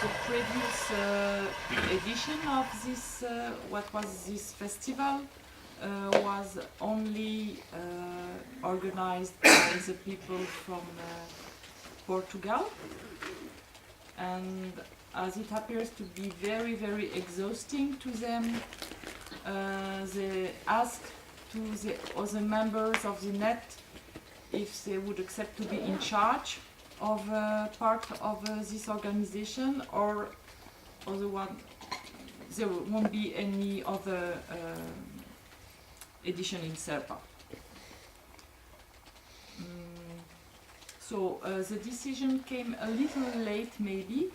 the previous edition of this, what was this festival, was only organized by the people from Portugal, and as it appears to be very, very exhausting to them, they asked to the other members of the net if they would accept to be in charge of part of this organization, or other one, there won't be any other edition in Serpa. So the decision came a little late maybe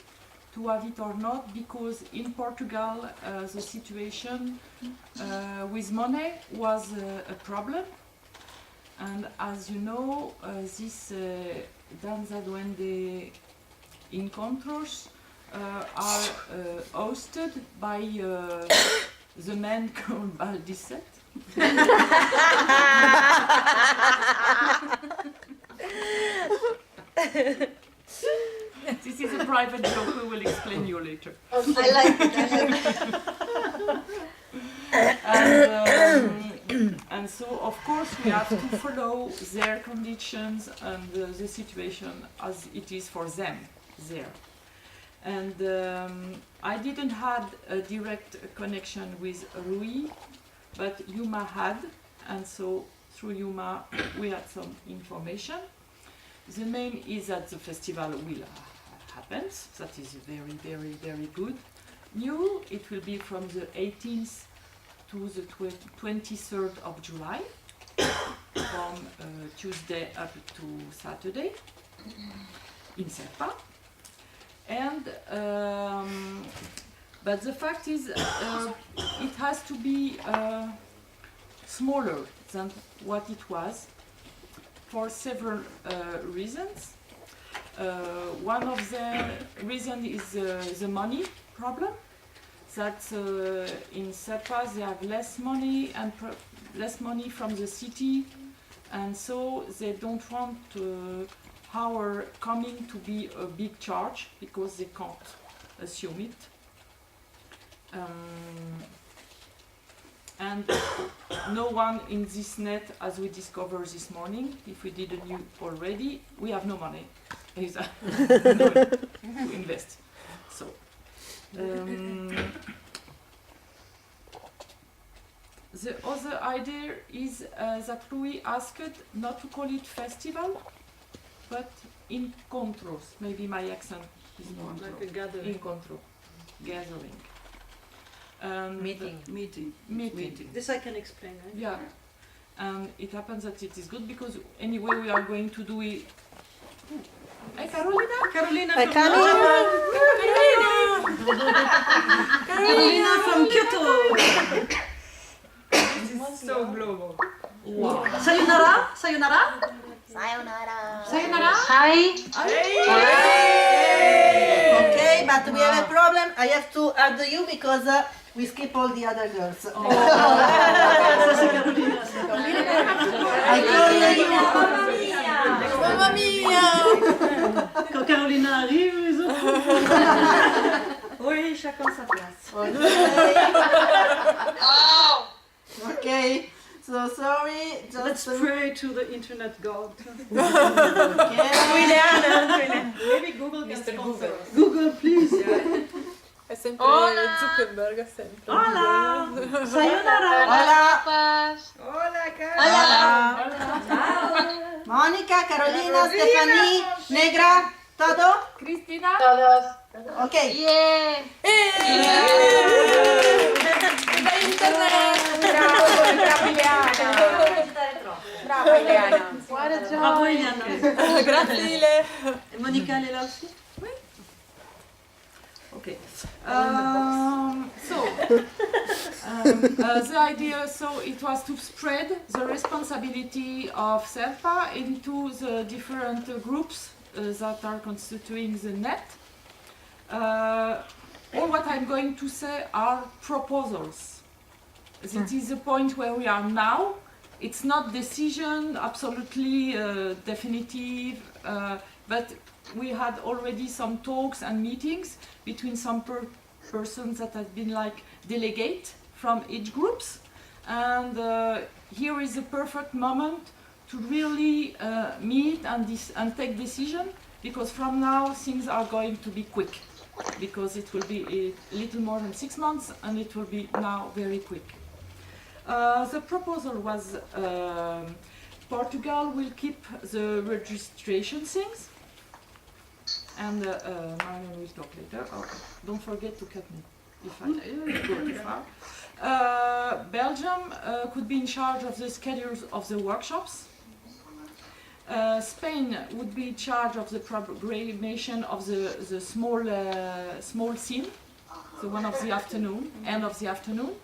to have it or not, because in Portugal the situation with money was a problem. And as you know, these Danza Duende encontros are hosted by the man called Baldisset. This is a private joke, we will explain you later. I like it, and so, of course, we have to follow their conditions and the situation as it is for them there. And I didn't have a direct connection with Rui, but Yuma had, and so through Yuma we had some information. The main is that the festival will happen, that is very, very, very good news. It will be from the 18th to the 23rd of July, from Tuesday up to Saturday in Serpa. And but the fact is, it has to be smaller than what it was for several reasons. One of the reasons is the money problem. That in Serpa they have less money and less money from the city, and so they don't want our coming to be a big charge because they can't assume it. And no one in this net, as we discovered this morning, if we didn't knew already, we have no money to invest. So. The other idea is that Louis asked not to call it festival, but encontros. Maybe my accent is not like a gathering. Encontro, gathering. Meeting. This I can explain, right? Yeah. And it happens that it is good because anyway we are going to do it. Hey, Carolina! Carolina Hi, from Carolina from Kyoto. This is so global. Wow. Sayonara. Sayonara. Sayonara. Sayonara. Hi. Okay, but we have a problem. I have to add you because we skip all the other girls. I call you. Mamma mia. Quand Carolina arrive, les autres. Oui, chacun sa place. Okay. So sorry. Let's pray to the internet god. Okay. Maybe Google can sponsor us. Google, please. È sempre Zuckerberg, è sempre. Hola. Sayonara. Hola. Hola, Hola. Monica, Carolina, Stephanie, Negra, todo? Cristina? Todos. Ok. Yeah. Bravo Ileana! Brava Ileana! Bravo Eliana. Grazie mille. Et Monica, elle est là aussi? Okay. The idea, so it was to spread the responsibility of Serpa into the different groups that are constituting the net. All what I'm going to say are proposals. This is the point where we are now. It's not decision, absolutely definitive, but we had already some talks and meetings between some persons that have been like delegate from each groups, and here is the perfect moment to really meet and take decision, because from now things are going to be quick, because it will be a little more than 6 months and it will be now very quick. The proposal was Portugal will keep the registration things, and Marion will talk later. Oh, don't forget to cut me if I go too far. Belgium could be in charge of the schedules of the workshops. Spain would be in charge of the programmation of the small scene, the one of the afternoon, end of the afternoon.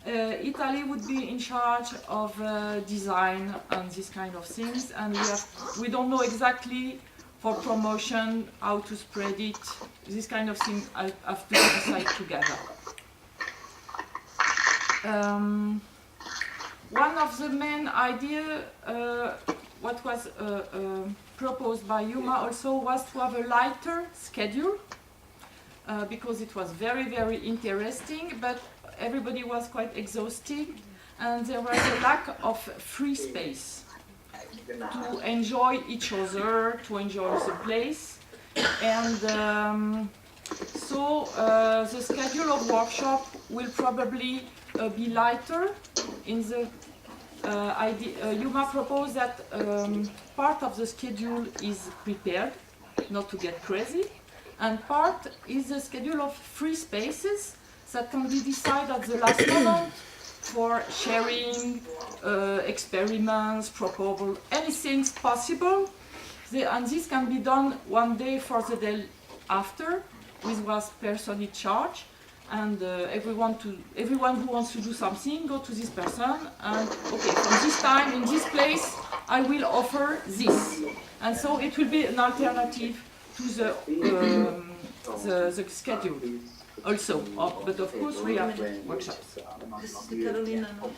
Italy would be in charge of design and these kind of things, and we don't know exactly for promotion how to spread it. This kind of thing I have to decide together. One of the main ideas, what was proposed by Yuma also, was to have a lighter schedule, because it was very, very interesting, but everybody was quite exhausted, and there was a lack of free space to enjoy each other, to enjoy the place. And so the schedule of workshop will probably be lighter. In the Yuma proposed that part of the schedule is prepared, not to get crazy, and part is the schedule of free spaces that can be decided at the last moment for sharing, experiments, proposal, anything possible. And this can be done one day for the day after, with one person in charge, and everyone who wants to do something, go to this person, and okay, from this time, in this place, I will offer this. And so it will be an alternative to the schedule. Also, but of course we have workshops. This is the Carolina. No?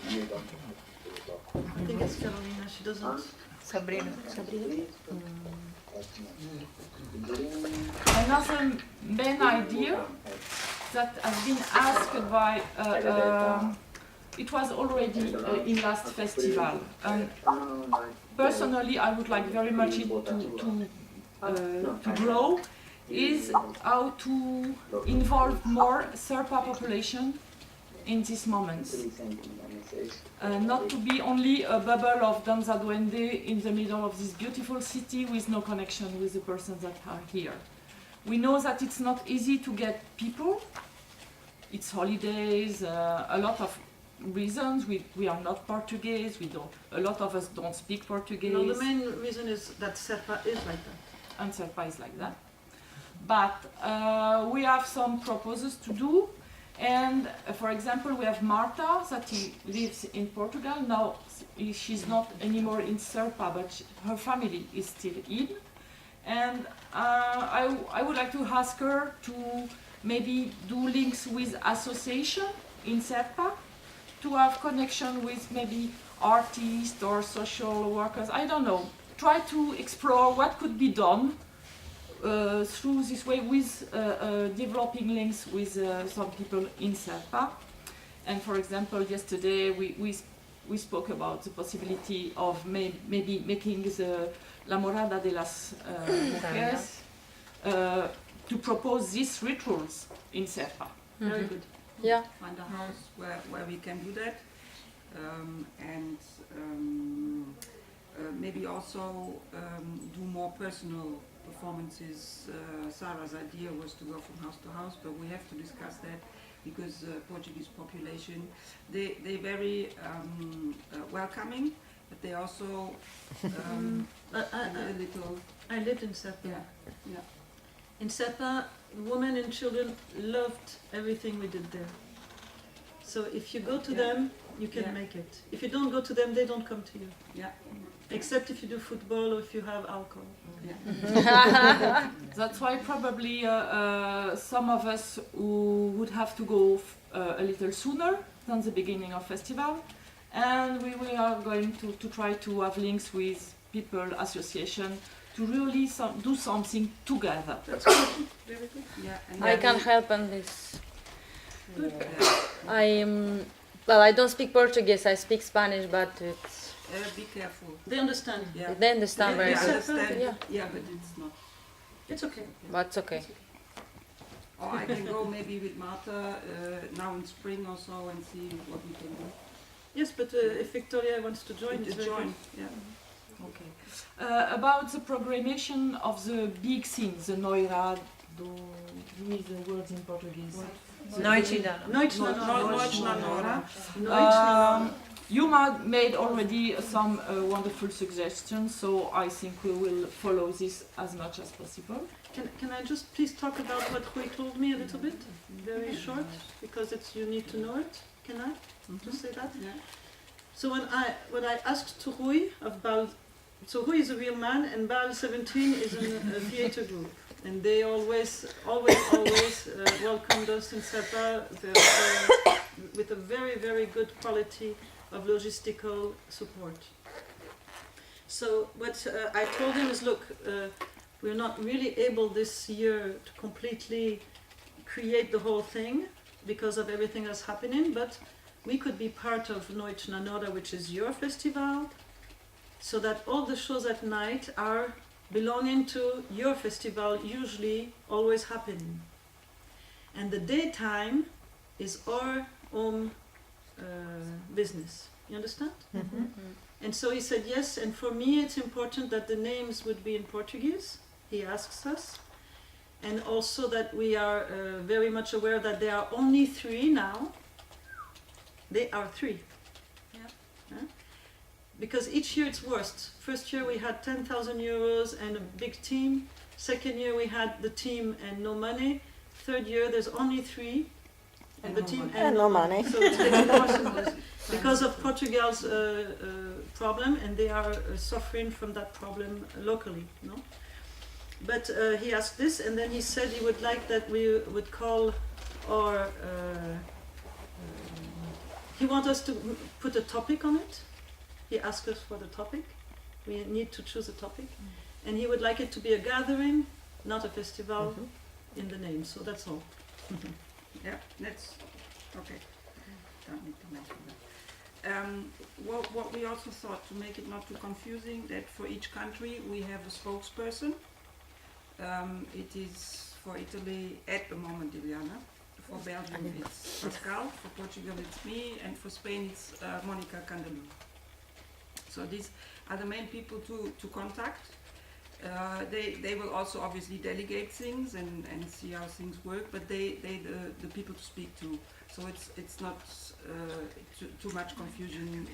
I think it's Carolina. She doesn't. Sabrina. Another main idea that has been asked by, it was already in last festival, and personally I would like very much it to grow, is how to involve more Serpa population in these moments. Not to be only a bubble of Danza Duende in the middle of this beautiful city with no connection with the persons that are here. We know that it's not easy to get people. It's holidays, a lot of reasons. We are not Portuguese. A lot of us don't speak Portuguese. No, the main reason is that Serpa is like that. And Serpa is like that. But we have some proposals to do, and for example we have Marta that lives in Portugal. Now she's not anymore in Serpa, but her family is still in, and I would like to ask her to maybe do links with association in Serpa, to have connection with maybe artists or social workers, I don't know, try to explore what could be done through this way with developing links with some people in Serpa. And for example, yesterday we spoke about the possibility of maybe making the La Morada de las Mujeres to propose these rituals in Serpa. Very good. Yeah. Find a house where we can do that, and maybe also do more personal performances. Sarah's idea was to go from house to house, but we have to discuss that, because Portuguese population, they're very welcoming, but they also a little. I lived in Serpa. Yeah. In Serpa, women and children loved everything we did there. So if you go to them, you can make it. If you don't go to them, they don't come to you. Yeah. Except if you do football or if you have alcohol. Yeah. That's why probably some of us who would have to go a little sooner than the beginning of festival, and we are going to try to have links with people, association, to really do something together. That's good. Very good. Yeah. And I then can we- help on this. Good. Well, I don't speak Portuguese. I speak Spanish, but it's, Be careful. They understand. Yeah. they understand They very good. understand. Yeah. Yeah, but it's not. It's okay. But it's okay. Or I can go maybe with Marta now in spring or so and see what we can do. Yes, but if Victoria wants to join, it's To very join. good. Yeah. Okay. About the programmation of the big scenes, the noirado, with the words in Portuguese. Noite da Noite na Noite na Nora. Nora. You made already some wonderful suggestions, so I think we will follow this as much as possible. Can I just please talk about what Rui told me a little bit? Very short, because you need to know it. Can I just say that? Yeah. So when I asked to Rui of Bal, so Rui is a real man and Bal 17 is a theatre group. And they always welcomed us in Sapa with a very, very good quality of logistical support. So what I told him is, look, we're not really able this year to completely create the whole thing because of everything that's happening, but we could be part of Noite na Nora, which is your festival, so that all the shows at night are belonging to your festival, usually always happening. And the daytime is our own business. You understand? And so he said yes, and for me it's important that the names would be in Portuguese, he asks us, and also that we are very much aware that there are only 3 now. They are 3. Yeah? Because each year it's worse. First year we had 10,000 euros and a big team. Second year we had the team and no money. Third year there's only 3 and the no team money. and no money. So it's impossible because of Portugal's problem, and they are suffering from that problem locally. No? But he asked this, and then he said he would like that we would call our. He wants us to put a topic on it. He asked us for the topic. We need to choose a topic, and he would like it to be a gathering, not a festival, in the name. So that's all. Yeah, that's okay. Don't need to mention that. What we also thought, to make it not too confusing, that for each country we have a spokesperson. It is for Italy at the moment Liliana, for Belgium it's Pascal, for Portugal it's me, and for Spain it's Monica Candelou. So these are the main people to contact. They will also obviously delegate things and see how things work, but they the people to speak to. So it's not too much confusion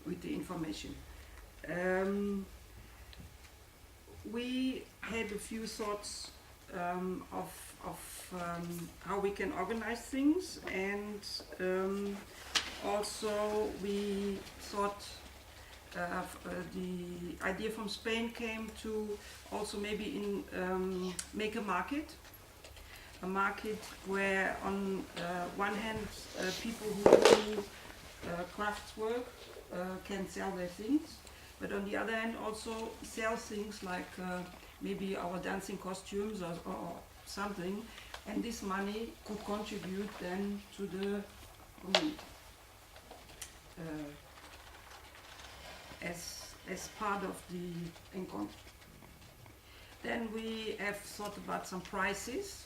with the information. We had a few thoughts of how we can organize things, and also we thought. The idea from Spain came to also maybe make a market where on one hand people who do crafts work can sell their things, but on the other hand also sell things like maybe our dancing costumes or something, and this money could contribute then to the community. As part of the encounter. Then we have thought about some prices.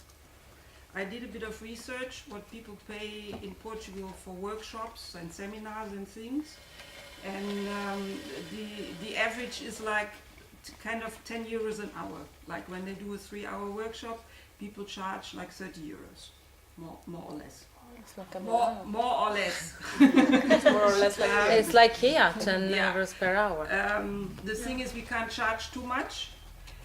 I did a bit of research what people pay in Portugal for workshops and seminars and things, and the average is like kind of 10 euros an hour. Like when they do a 3-hour workshop, people charge like 30 euros, more or less. It's like a More or less. It's more or less like It's like here, 10 Yeah. euros per hour. The thing is, we can't charge too much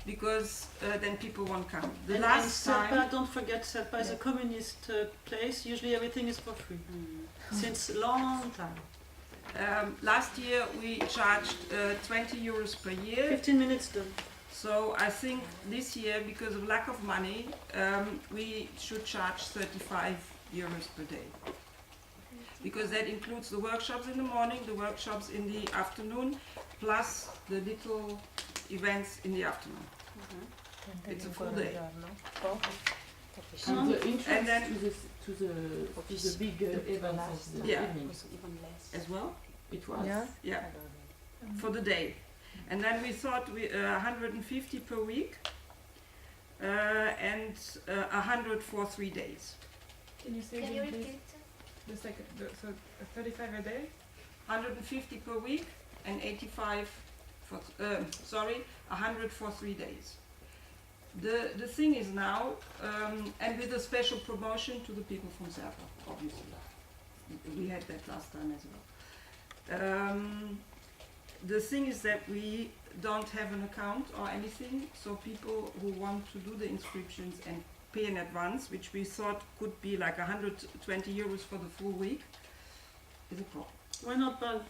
because then people won't come. The And last Serpa, time, don't forget, Serpa is a communist place. Usually everything is for free. Since a long time. last year we charged 20 euros per year. 15 minutes done. So I think this year, because of lack of money, we should charge 35 euros per day. Because that includes the workshops in the morning, the workshops in the afternoon, plus the little events in the afternoon. It's a full day. And the entrance And then- to the big events of the Yeah. evening. As well. It was. Yeah. Yeah, for the day. And then we thought 150 per week and 100 for 3 days. Can you say Can you again, please? repeat? The second, so 35 a day? 150 per week and 85 for, 100 for 3 days. The thing is now, and with a special promotion to the people from Serpa, obviously. We had that last time as well. The thing is that we don't have an account or anything, so people who want to do the inscriptions and pay in advance, which we thought could be like 120 euros for the full week, is a problem. Why not Bal?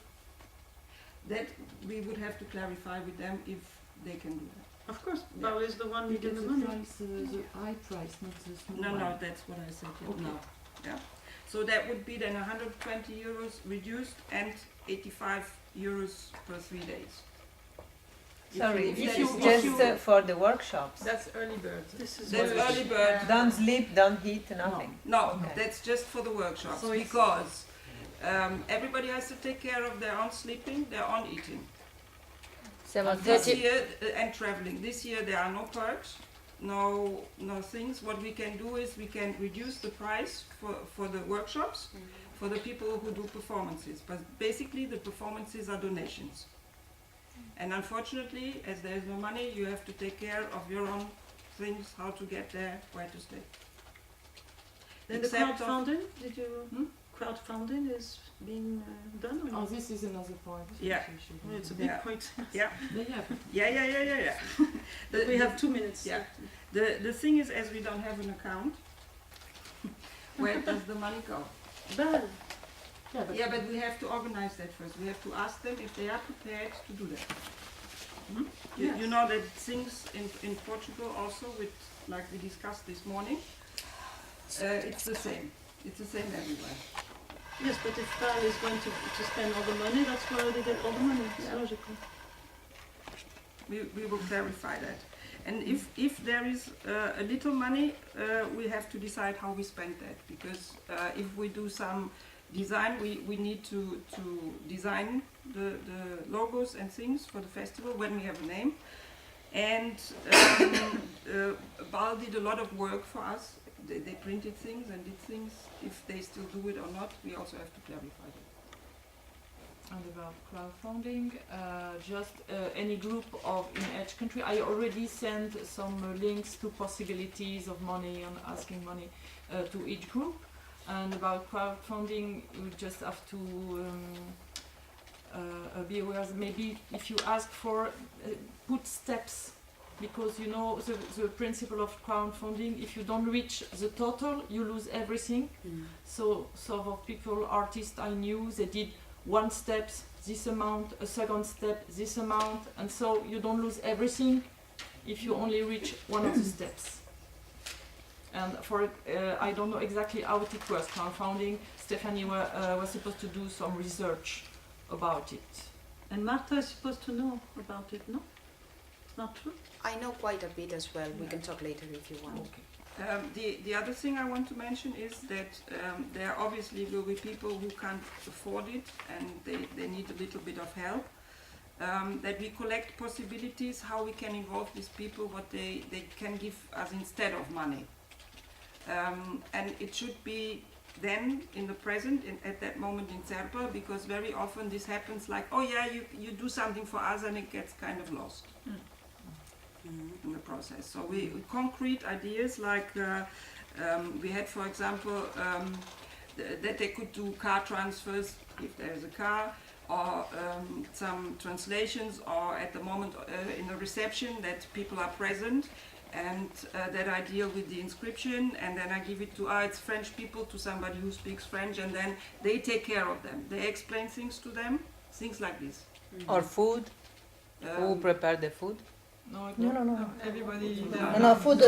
That we would have to clarify with them if they can do that. Of course, Yeah. Bal is the one You needing get the the money. price, the high price, not the small No, one. no, that's what I said Okay. now. Yeah. So that would be then 120 euros reduced and 85 euros per 3 days. Sorry, If this you- is if just you- for the workshops. That's early bird. This is That's what- early bird. Don't sleep, don't eat, nothing. No, Okay. that's just for the workshops So it's- because everybody has to take care of their own sleeping, their own eating. About This 30, year and traveling. This year there are no perks, no things. What we can do is we can reduce the price for the workshops for the people who do performances. But basically the performances are donations. And unfortunately, as there is no money, you have to take care of your own things, how to get there, where to stay. Then the Except of- crowdfunding, did you, Hmm? crowdfunding is being done or Oh, not? this is another point. Yeah. Oh, it's a big Yeah. point. Yeah, Yeah. yeah. We have 2 minutes. Yeah. The thing is, as we don't have an account, where does the money go? Bal, Yeah, but Yeah, but we have to organize that first. We have to ask them if they are prepared to do that. Hmm? You know that things in Portugal also, with like we discussed this morning, it's the same. It's the same everywhere. yes, but if Bal is going to spend all the money, that's where they get all the money. It's Yeah. logical. We will clarify that. And if there is a little money, we have to decide how we spend that. Because if we do some design, we need to design the logos and things for the festival when we have a name. And Bal did a lot of work for us. They printed things and did things. If they still do it or not, we also have to clarify that. And about crowdfunding, just any group in each country. I already sent some links to possibilities of money and asking money to each group. And about crowdfunding, we just have to be aware that maybe if you ask for, put steps. Because you know the principle of crowdfunding, if you don't reach the total, you lose everything. So some of people, artists I knew, they did one step, this amount, a second step, this amount, and so you don't lose everything if you only reach one of the steps. And for I don't know exactly how it works, crowdfunding. Stephanie was supposed to do some research about it. And Marta is supposed to know about it, no? Not true? I know quite a bit as well. We can talk later if you want. The other thing I want to mention is that there obviously will be people who can't afford it and they need a little bit of help. That we collect possibilities how we can involve these people, what they can give us instead of money. And it should be then in the present, at that moment in Serpa, because very often this happens like, oh yeah, you do something for us and it gets kind of lost. In the process. So we concrete ideas like we had, for example, that they could do car transfers if there is a car, or some translations, or at the moment in the reception that people are present, and that I deal with the inscription, and then I give it to it's French people, to somebody who speaks French, and then they take care of them. They explain things to them, things like this. or food. Who prepare the food? No, No. Everybody. No, food,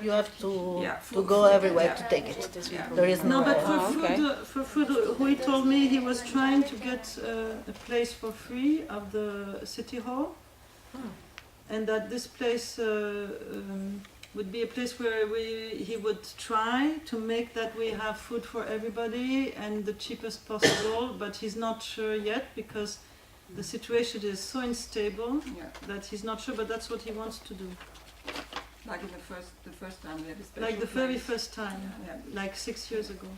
you have to Yeah, to food, go everywhere yeah. to take it. Yeah. There is No, no. but for okay. food, he told me he was trying to get a place for free of the city hall, and that this place would be a place where he would try to make that we have food for everybody and the cheapest possible, but he's not sure yet because the situation is so unstable Yeah. that he's not sure, but that's what he wants to do. Like in the first time we had a special Like the very place. first time, Yeah. like 6 years ago.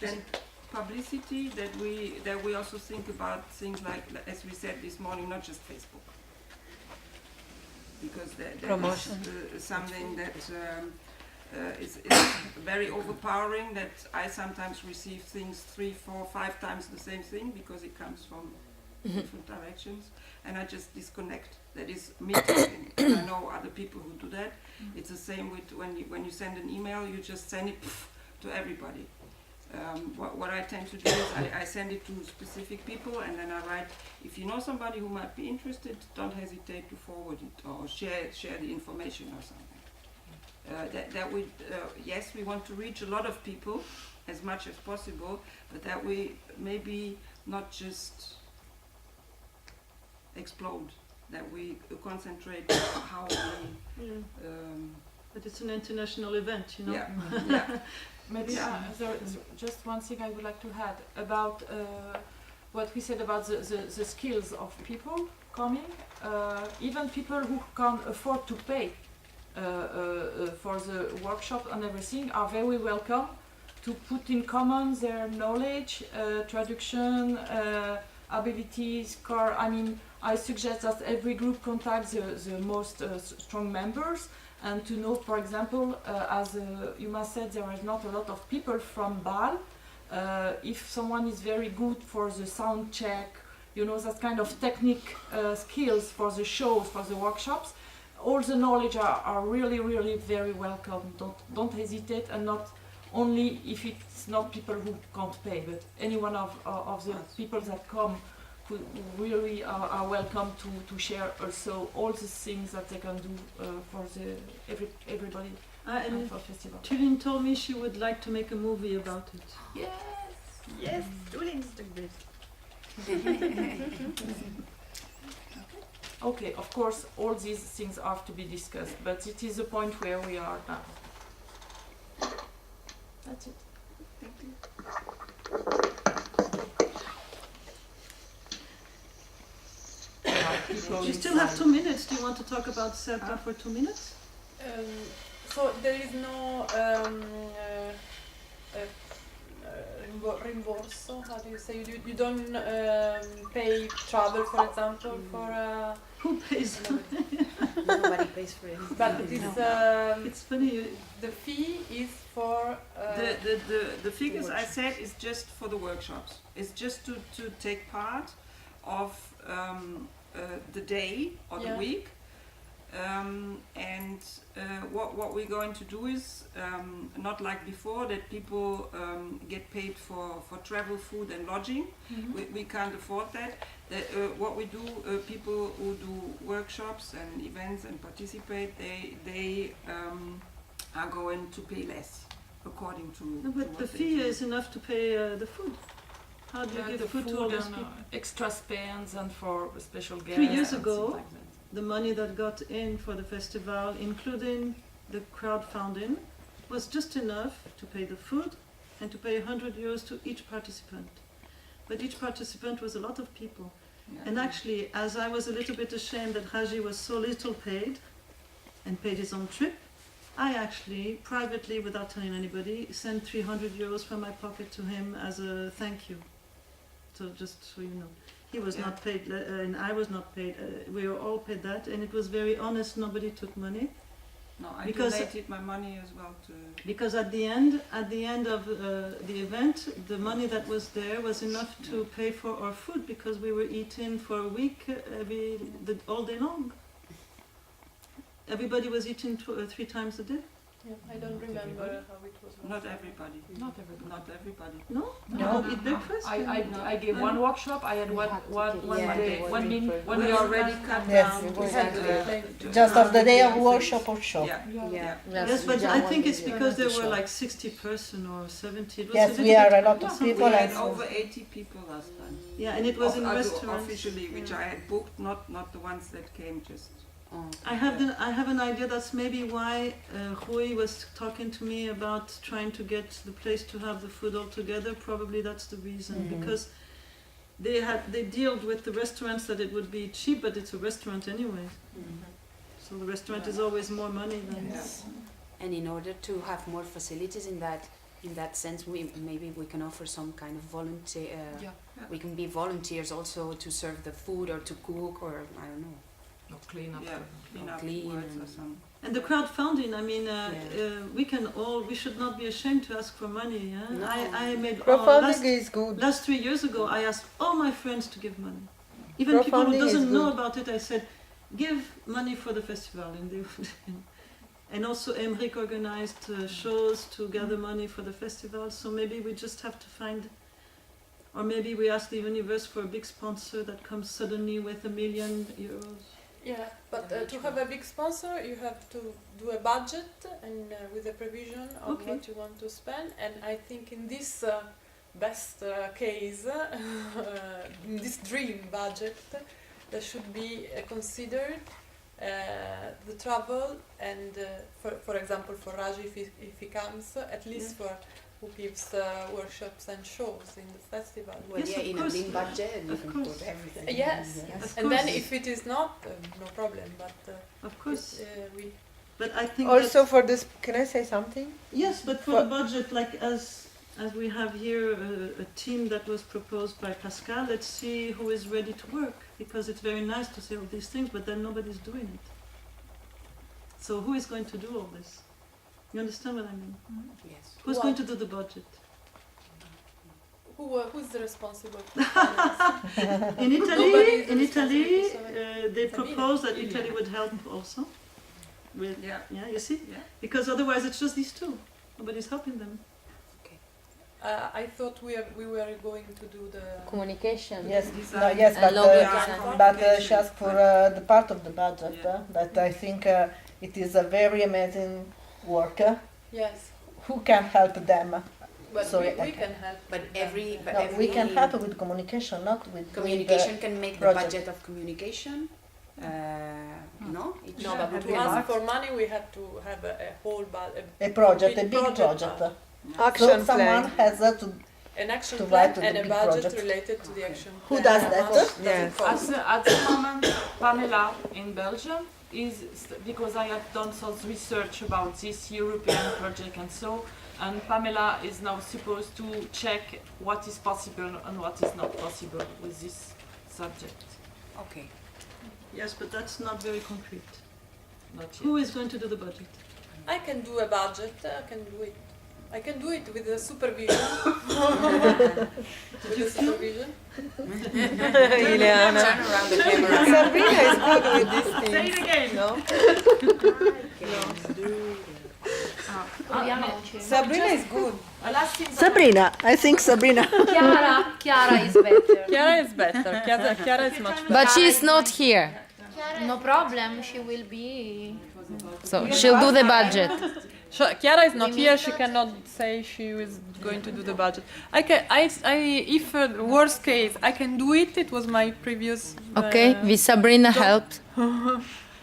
And publicity that we also think about things like as we said this morning, not just Facebook, because that Promotion. is something that is very overpowering. That I sometimes receive things 3, 4, 5 times the same thing because it comes from different directions, and I just disconnect. That is me talking. And I know other people who do that. It's the same with when you send an email, you just send it to everybody. What I tend to do is I send it to specific people, and then I write, if you know somebody who might be interested, don't hesitate to forward it or share the information or something. Yes, we want to reach a lot of people as much as possible, but that we maybe not just explode, that we concentrate on how we But it's an international event, you know. yeah. Maybe just one thing I would like to add about what we said about the skills of people coming. Even people who can't afford to pay for the workshop and everything are very welcome to put in common their knowledge, traduction, abilities, core. I mean, I suggest that every group contacts the most strong members. And to know, for example, as Yuma said, there is not a lot of people from Bâle. If someone is very good for the sound check, you know, that kind of technique skills for the shows, for the workshops, all the knowledge are really, really very welcome. Don't hesitate, and not only if it's not people who can't pay, but any one of the people that come who really are welcome to share also all the things that they can do for everybody And for festival. Tulin told me she would like to make a movie about it. Yes, Julian's doing this. Okay, of course, all these things have to be discussed, but it is the point where we are now. That's it. Thank you. You still have 2 minutes. Do you want to talk about SERPA for 2 minutes? So there is no rimborso, how do you say? You don't pay travel, for example, for Who pays? Nobody pays for it. but this It's funny. the fee is for The figures I said is just for the workshops. It's just to take part of the day or the Yeah. week. And what we're going to do is not like before that people get paid for travel, food and lodging. We can't afford that. What we do, people who do workshops and events and participate, they are going to pay less according to. No, but to the what they fee do. is enough to pay the food. How do you give the food to all those and people? extra spends and for special guests. 3 years and ago, things like that. The money that got in for the festival, including the crowdfunding, was just enough to pay the food and to pay 100 euros to each participant. But each participant was a lot of people. Yeah. And actually, as I was a little bit ashamed that Haji was so little paid and paid his own trip, I actually, privately, without telling anybody, sent 300 euros from my pocket to him as a thank you. So just so you know. He was Yeah. not paid, and I was not paid. We were all paid that, and it was very honest. Nobody took money. No, I Because- donated my money as well to. Because at the end of the event, the money that was there was enough to pay for our food because we were eating for a week all day long. Everybody was eating 3 times a day. Yeah, I don't remember how it was. Not everybody. Not everybody. Not everybody. No? No. You don't eat breakfast? I gave one workshop. I had one day, one minute, when We we already cut Yes. down We had to Just of the day of workshop or show. Yeah. Yeah. Yes, but I think it's because there were like 60 person or 70. It was Yes, a we little are bit- a lot of We people had and over 80 people last time. Yeah, and it was in restaurants. Officially, which I had booked, not the ones that came just. I have an idea. That's maybe why Rui was talking to me about trying to get the place to have the food all together. Probably that's the reason, because they dealt with the restaurants that it would be cheap, but it's a restaurant anyway. So the restaurant is always more money than. Yes. And in order to have more facilities in that sense, maybe we can offer some kind of volunteer. We can be volunteers also to serve the food or to cook or I don't know. No, clean up. Clean words or and- something. And the crowdfunding, I mean, we should not be ashamed to ask for money. Yeah? No. I made crowdfunding is good. last 3 years ago, I asked all my friends to give money. Even people who Crowdfunding is doesn't know good. about it, I said, give money for the festival. And they would. And also Emric organized shows to gather money for the festival. So maybe we just have to find, or maybe we ask the universe for a big sponsor that comes suddenly with €1 million. Yeah, but to have a big sponsor, you have to do a budget and with a provision of Okay. what you want to spend. And I think in this best case, in this dream budget, there should be considered the travel and, for example, for Raji if he comes, at least for who gives workshops and shows in the festival. Well, Yes, yeah, of in course. a big budget, you Of can course. put everything. Yes, Of and then course. if it is not, no problem. But Of course. we. But I think Also that, for this, can I say something? yes, but for the budget, like as we have here a team that was proposed by Pascal, let's see who is ready to work, because it's very nice to say all these things, but then nobody's doing it. So who is going to do all this? You understand what I mean? Yes. Who's What? going to do the budget? Who's the responsible? In Nobody Italy, is in responsible Italy, for they Famiglia. proposed that Italy would help also. With, Yeah. you see? Yeah. Because otherwise it's just these two. Nobody's helping them. I thought we were going to do the. Communication. Yes, Design. no, yes, And logo but design. she asked for the part of the budget. Yeah. That I think it is a very amazing work. Yes, Who can help them? but Sorry, we I can help. But them. every No, we can help with communication, not with communication can make the project. budget of communication. No, it No, should but have to been ask part. for money, we have to have a whole a project, a big big project. project. Action So someone has to. an action To plan write to the and a big budget project. related to the action Who plan. does How that? much does it Yes. cost? At the moment, Pamela in Belgium is because I have done some research about this European project and Pamela is now supposed to check what is possible and what is not possible with this subject. Okay. Yes, but that's not very concrete. Not yet. Who is going to do the budget? I can do a budget. I can do it. I can do it with the supervision. With the supervision. Ileana. Turn around the camera. Sabrina is good with these things. Say it again. No? Sabrina is good. Last thing Sabrina, I think Sabrina. Chiara is better. Chiara is better. Chiara is much better. But she's not here, No problem, she will be. so she'll do the budget. Chiara is not here. She cannot say she is going to do the budget. If worst case, I can do it. It was my previous. Okay, with Sabrina helped.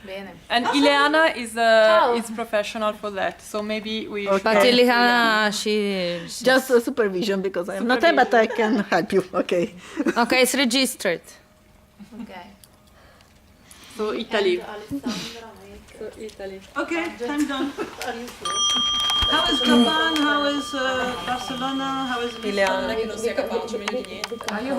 Bene. And Ileana is Ciao. is professional for that. So maybe we. But Ileana, she. Just supervision because I am not there, but I can help you. Okay. Okay, it's registered. Ok. So Italy. Alessandra, So Italy. Okay, time done. How is Japan? How is Barcelona? How is Ileana. Non è che non sia capace, meglio di niente. Are you